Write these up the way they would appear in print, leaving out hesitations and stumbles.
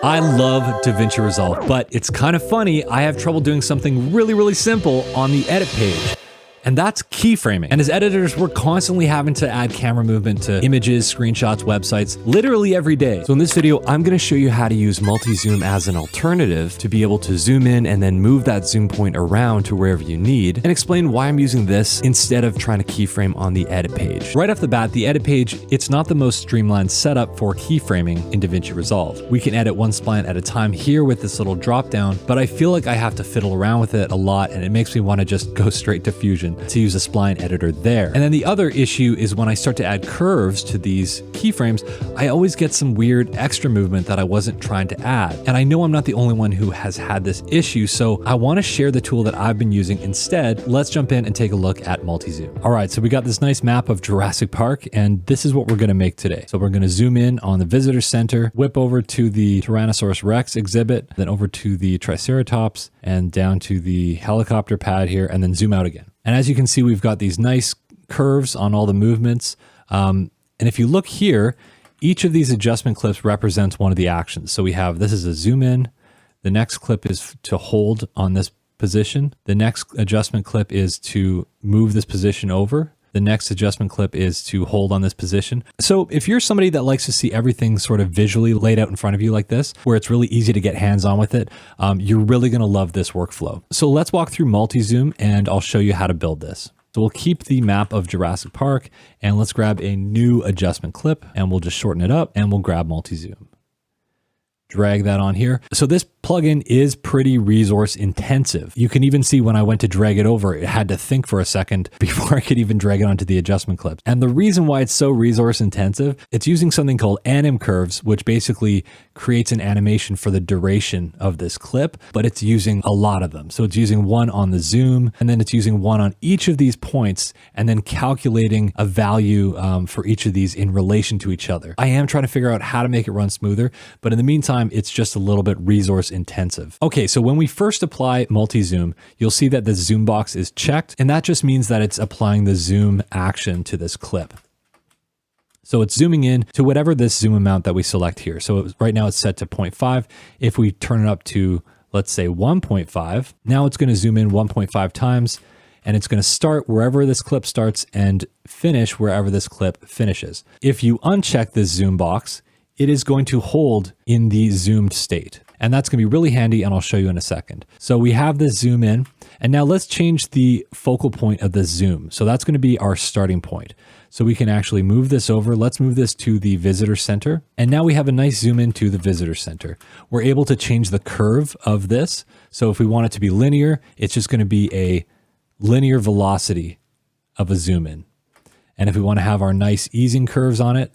I love Davinci Resolve, but it's kind of funny. I have trouble doing something really simple on the edit page. And that's keyframing. And as editors, we're constantly having to add camera movement to images, screenshots, websites, literally every day. So in this video, I'm gonna show you how to use multi-zoom as an alternative to be able to zoom in and then move that zoom point around to wherever you need, and explain why I'm using this instead of trying to keyframe on the edit page. Right off the bat, the edit page, it's not the most streamlined setup for keyframing in Davinci Resolve. We can edit one spline at a time here with this little drop down, but I feel like I have to fiddle around with it a lot, and it makes me want to just go straight to Fusion to use a spline editor there. And then the other issue is when I start to add curves to these keyframes, I always get some weird extra movement that I wasn't trying to add. And I know I'm not the only one who has had this issue, so I want to share the tool that I've been using instead. Let's jump in and take a look at multi-zoom. All right, so we got this nice map of Jurassic Park, and this is what we're going to make today. So we're going to zoom in on the visitor center, whip over to the Tyrannosaurus Rex exhibit, then over to the Triceratops, and down to the helicopter pad here, and then zoom out again. And as you can see, we've got these nice curves on all the movements. And if you look here, each of these adjustment clips represents one of the actions. So we have, this is a zoom in. The next clip is to hold on this position. The next adjustment clip is to move this position over. The next adjustment clip is to hold on this position. So if you're somebody that likes to see everything sort of visually laid out in front of you like this, where it's really easy to get hands on with it, you're really gonna love this workflow. So let's walk through multi-zoom and I'll show you how to build this. So we'll keep the map of Jurassic Park and let's grab a new adjustment clip and we'll just shorten it up and we'll grab multi-zoom. Drag that on here. So this plugin is pretty resource intensive. You can even see when I went to drag it over, it had to think for a second before I could even drag it onto the adjustment clips. And the reason why it's so resource intensive, it's using something called anim curves, which basically creates an animation for the duration of this clip, but it's using a lot of them. So it's using one on the zoom, and then it's using one on each of these points, and then calculating a value for each of these in relation to each other. I am trying to figure out how to make it run smoother, but in the meantime, it's just a little bit resource intensive. Okay, so when we first apply multi-zoom, you'll see that the zoom box is checked, and that just means that it's applying the zoom action to this clip. So it's zooming in to whatever this zoom amount that we select here. So right now it's set to 0.5. If we turn it up to, let's say 1.5, now it's gonna zoom in 1.5 times, and it's gonna start wherever this clip starts and finish wherever this clip finishes. If you uncheck this zoom box, it is going to hold in the zoomed state. And that's gonna be really handy, and I'll show you in a second. So we have this zoom in, and now let's change the focal point of the zoom. So that's gonna be our starting point. So we can actually move this over. Let's move this to the visitor center. And now we have a nice zoom in to the visitor center. We're able to change the curve of this. So if we want it to be linear, it's just gonna be a linear velocity of a zoom in. And if we wanna have our nice easing curves on it,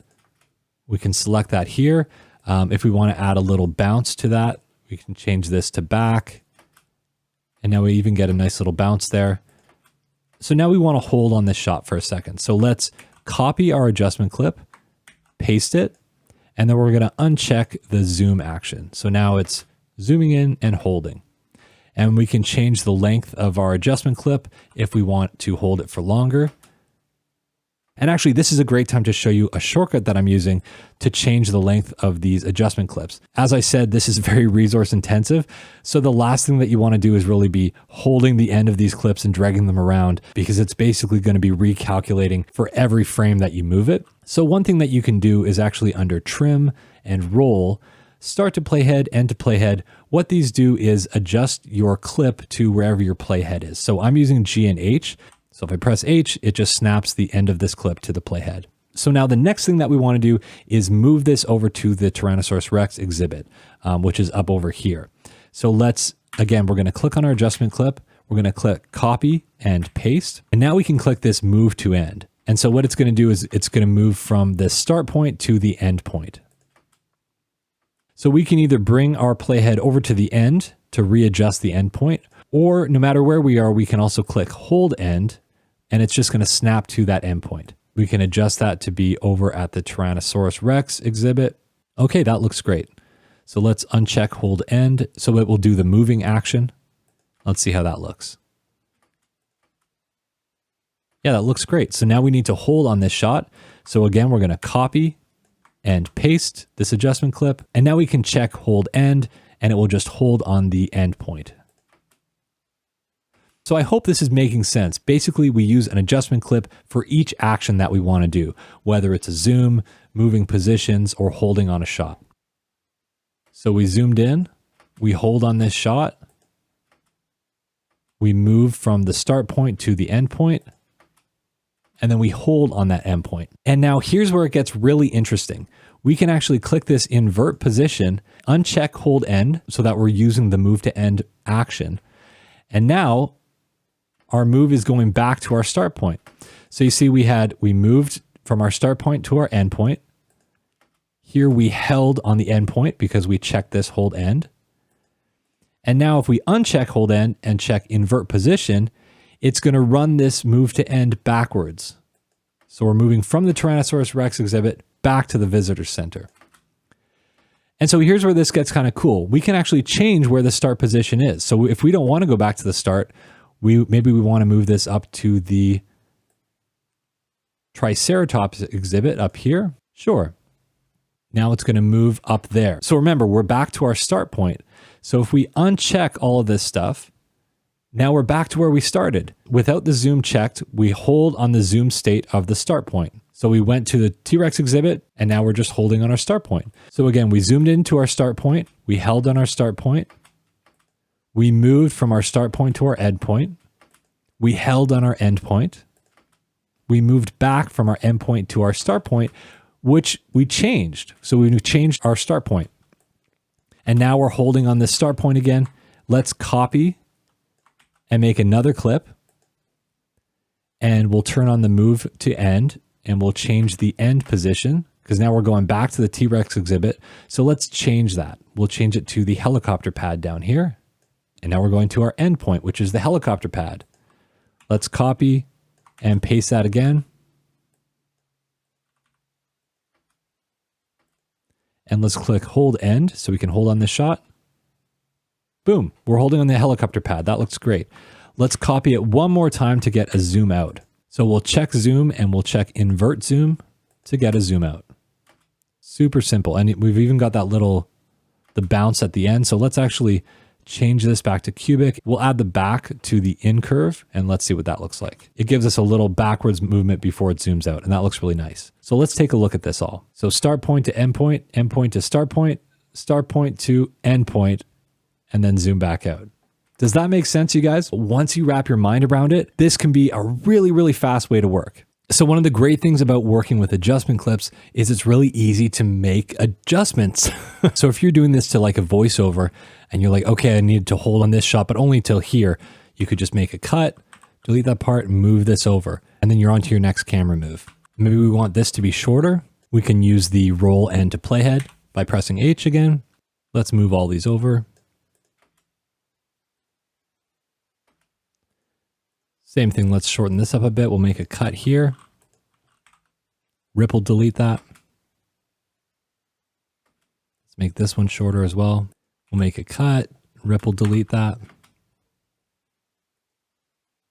we can select that here. If we want to add a little bounce to that, we can change this to back. And now we even get a nice little bounce there. So now we want to hold on this shot for a second. So let's copy our adjustment clip, paste it, and then we're going to uncheck the zoom action. So now it's zooming in and holding. And we can change the length of our adjustment clip if we want to hold it for longer. And actually, this is a great time to show you a shortcut that I'm using to change the length of these adjustment clips. As I said, this is very resource intensive. So the last thing that you want to do is really be holding the end of these clips and dragging them around, because it's basically going to be recalculating for every frame that you move it. So one thing that you can do is actually under trim and roll, start to playhead, end to playhead. What these do is adjust your clip to wherever your playhead is. So I'm using G and H. So if I press H, it just snaps the end of this clip to the playhead. So now the next thing that we want to do is move this over to the Tyrannosaurus Rex exhibit, which is up over here. So let's, again, we're going to click on our adjustment clip. We're going to click copy and paste. And now we can click this move to end. And so what it's going to do is it's going to move from the start point to the end point. So we can either bring our playhead over to the end to readjust the end point, or no matter where we are, we can also click hold end, and it's just going to snap to that endpoint. We can adjust that to be over at the Tyrannosaurus Rex exhibit. Okay, that looks great. So let's uncheck hold end so it will do the moving action. Let's see how that looks. Yeah, that looks great. So now we need to hold on this shot. So again, we're going to copy and paste this adjustment clip. And now we can check hold end, and it will just hold on the end point. So I hope this is making sense. Basically, we use an adjustment clip for each action that we want to do, whether it's a zoom, moving positions, or holding on a shot. So we zoomed in, we hold on this shot, we move from the start point to the end point, and then we hold on that end point. And now here's where it gets really interesting. We can actually click this invert position, uncheck hold end so that we're using the move to end action. And now our move is going back to our start point. So you see we moved from our start point to our end point. Here we held on the end point because we checked this hold end. And now if we uncheck hold end and check invert position, it's going to run this move to end backwards. So we're moving from the Tyrannosaurus Rex exhibit back to the visitor center. And so here's where this gets kind of cool. We can actually change where the start position is. So if we don't want to go back to the start, maybe we want to move this up to the Triceratops exhibit up here. Sure. Now it's going to move up there. So remember, we're back to our start point. So if we uncheck all of this stuff, now we're back to where we started. Without the zoom checked, we hold on the zoom state of the start point. So we went to the T-Rex exhibit, and now we're just holding on our start point. So again, we zoomed into our start point, we held on our start point, we moved from our start point to our end point, we held on our end point, we moved back from our end point to our start point, which we changed. So we changed our start point. And now we're holding on this start point again. Let's copy and make another clip. And we'll turn on the move to end, and we'll change the end position because now we're going back to the T-Rex exhibit. So let's change that. We'll change it to the helicopter pad down here. And now we're going to our end point, which is the helicopter pad. Let's copy and paste that again. And let's click hold end so we can hold on this shot. Boom, we're holding on the helicopter pad. That looks great. Let's copy it one more time to get a zoom out. So we'll check zoom and we'll check invert zoom to get a zoom out. Super simple. And we've even got that the bounce at the end. So let's actually change this back to cubic. We'll add the back to the in curve and let's see what that looks like. It gives us a little backwards movement before it zooms out, and that looks really nice. So let's take a look at this all. So start point to end point to start point to end point, and then zoom back out. Does that make sense, you guys? Once you wrap your mind around it, this can be a really, really fast way to work. So one of the great things about working with adjustment clips is it's really easy to make adjustments. So if you're doing this to like a voiceover and you're like, okay, I need to hold on this shot, but only till here, you could just make a cut, delete that part, and move this over. And then you're on to your next camera move. Maybe we want this to be shorter. We can use the roll end to playhead by pressing H again. Let's move all these over. Same thing, let's shorten this up a bit. We'll make a cut here. Ripple delete that. Let's make this one shorter as well. We'll make a cut, ripple delete that.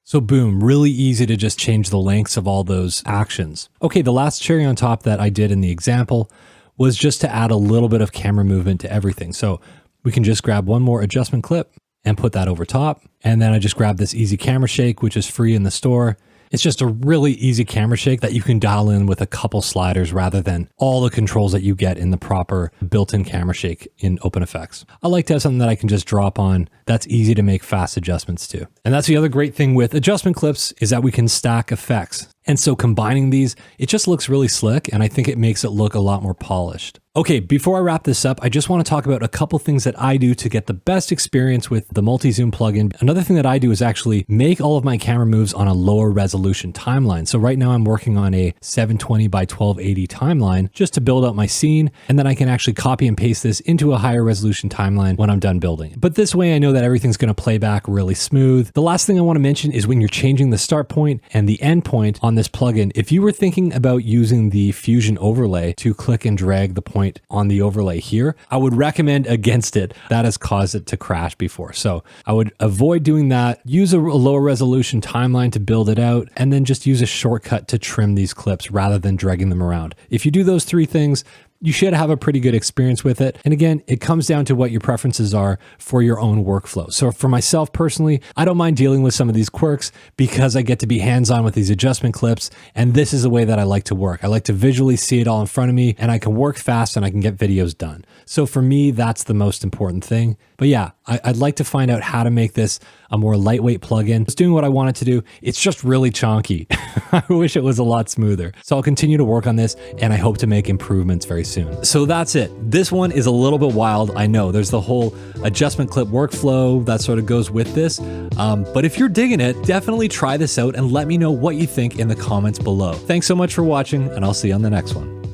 So boom, really easy to just change the lengths of all those actions. Okay, the last cherry on top that I did in the example was just to add a little bit of camera movement to everything. So we can just grab one more adjustment clip and put that over top. And then I just grabbed this easy camera shake, which is free in the store. It's just a really easy camera shake that you can dial in with a couple sliders rather than all the controls that you get in the proper built-in camera shake in OpenFX. I like to have something that I can just drop on that's easy to make fast adjustments to. And that's the other great thing with adjustment clips is that we can stack effects. And so combining these, it just looks really slick, and I think it makes it look a lot more polished. Okay, before I wrap this up, I just want to talk about a couple things that I do to get the best experience with the multi-zoom plugin. Another thing that I do is actually make all of my camera moves on a lower resolution timeline. So right now I'm working on a 720 by 1280 timeline just to build out my scene, and then I can actually copy and paste this into a higher resolution timeline when I'm done building it. But this way I know that everything's going to play back really smooth. The last thing I want to mention is when you're changing the start point and the end point on this plugin, if you were thinking about using the Fusion overlay to click and drag the point on the overlay here, I would recommend against it. That has caused it to crash before. So I would avoid doing that. Use a lower resolution timeline to build it out, and then just use a shortcut to trim these clips rather than dragging them around. If you do those three things, you should have a pretty good experience with it. And again, it comes down to what your preferences are for your own workflow. So for myself personally, I don't mind dealing with some of these quirks because I get to be hands-on with these adjustment clips. And this is the way that I like to work. I like to visually see it all in front of me, and I can work fast and I can get videos done. So for me, that's the most important thing. But yeah, I'd like to find out how to make this a more lightweight plugin. It's doing what I want it to do. It's just really chonky. I wish it was a lot smoother. So I'll continue to work on this, and I hope to make improvements very soon. So that's it. This one is a little bit wild. I know there's the whole adjustment clip workflow that sort of goes with this. But if you're digging it, definitely try this out and let me know what you think in the comments below. Thanks so much for watching, and I'll see you on the next one.